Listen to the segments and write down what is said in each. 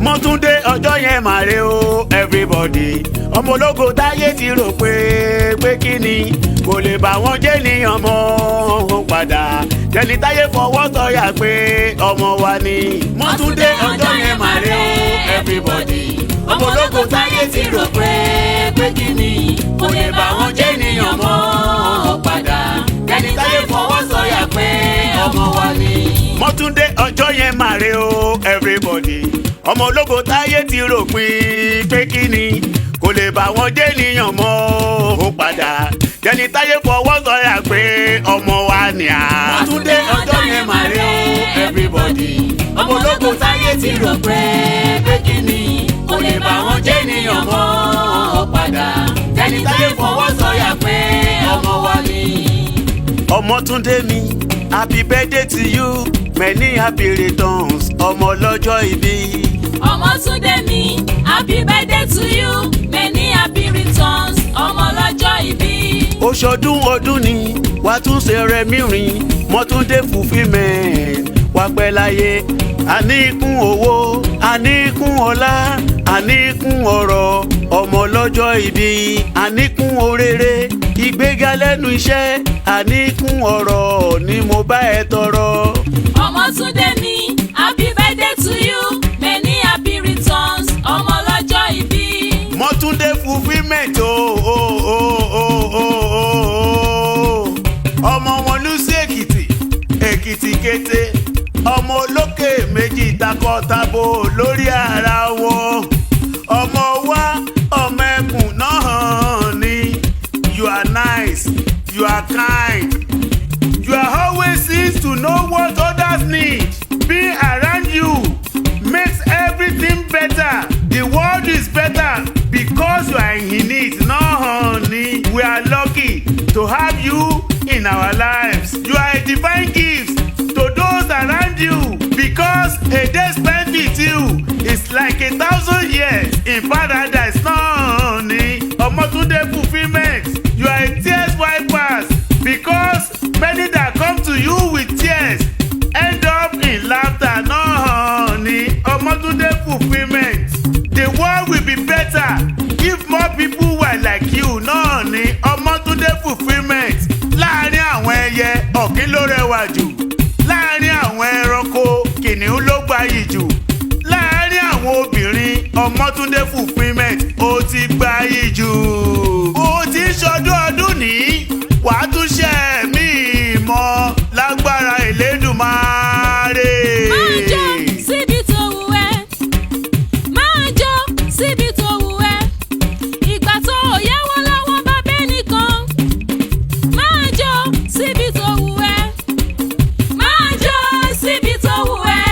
Mọ́túndé ọjọ́ yẹn màre o everybody. Ọmọ ológo táyé ti rò pé kí ni kò lè bá wọn jẹ́ níyàn mọ́ ó padà. Jẹni táyé fọwọ́ sọ̀yà pé ọmọ wa ni. Mọ́túndé ọjọ́ yẹn màre o everybody. Ọmọ ológo táyé ti rò pé kí ni kò lè bá wọn jẹ́ níyàn mọ́ ó padà. Jẹni táyé fọwọ́ sọ̀yà pé ọmọ wa ni. Mọ́túndé ọjọ́ yẹn màre o everybody. Ọmọ ológo táyé ti rò pé kí ni kò lè bá wọn jẹ́ níyàn mọ́ ó padà. Jẹni táyé fọwọ́ sọ̀yà pé ọmọ wa ni à. Mọ́túndé ọjọ́ yẹn màre o everybody. Ọmọ ológo táyé ti rò pé kí ni kò lè bá wọn jẹ́ níyàn mọ́ ó padà. Jẹni táyé fọwọ́ sọ̀yà pé ọmọ wa ni. Ọmọ́túndé mi, happy birthday to you, many happy returns, ọmọ lọ́jọ́ ìbí. Ọmọ́túndé mi, happy birthday to you, many happy returns, ọmọ lọ́jọ́ ìbí. Oṣọdún ọdún ni wàá tún ṣe rẹ mìíràn, Mọ́túndé fulfilment wà pẹ́ láyé. Àníkún owó, àníkún ọlá, àníkún ọrọ̀, ọmọ lọ́jọ́ ìbí. Àníkún orere, ìgbéga lẹ́nu iṣẹ́, àníkún ọrọ̀ ni mo bá ẹ tọrọ. Ọmọ́túndé mi, happy birthday to you, many happy returns, ọmọ lọ́jọ́ ìbí. Mọ́túndé fulfilment ọmọ wọn lù sí Èkìtì kété. Ọmọ olókè méjì takọtabo lórí ara wọn. Ọmọ wa ọmọ ẹkùn náà ni. You are nice, you are kind, you are always seems to know what others need. Being around you makes everything better. The world is better because you are in it. No honey, we are lucky to have you in our lives. You are a divine gift to those around you because a day spent with you is like 1,000 years in paradise. No honey, Ọmọ́túndé fulfilment. You are a tears wipers because many that come to you with tears end up in laughter. No honey, Ọmọ́túndé fulfilment. The world will be better if more people were like you. No honey, Ọmọ́túndé fulfilment. Láàárín àwọn ẹyẹ ọ̀kín ló rẹwà jù. Láàárín àwọn ẹranko kìnìún ló gbayì jù. Láàárín àwọn obìnrin Ọmọ́túndé fulfilment ó ti gbayì jù. Ó ti ń ṣọdún ọdún ní wàá tún ṣe mí mọ́ lágbára Elédùmarè. Máa jó síbi tó wù ẹ́, máa jó síbi tó wù ẹ́. Ìgbà tó yẹ wọ́n lọ́wọ́ bá bẹ́ẹ̀ nìkan. Máa jó síbi tó wù ẹ́, máa jó síbi tó wù ẹ́,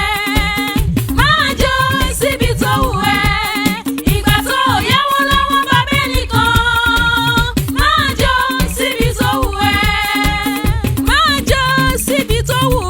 máa jó síbi tó wù ẹ́. Ìgbà tó yẹ wọ́n lọ́wọ́ bá bẹ́ẹ̀ nìkan. Máa jó síbi tó wù ẹ́, máa jó síbi tó wù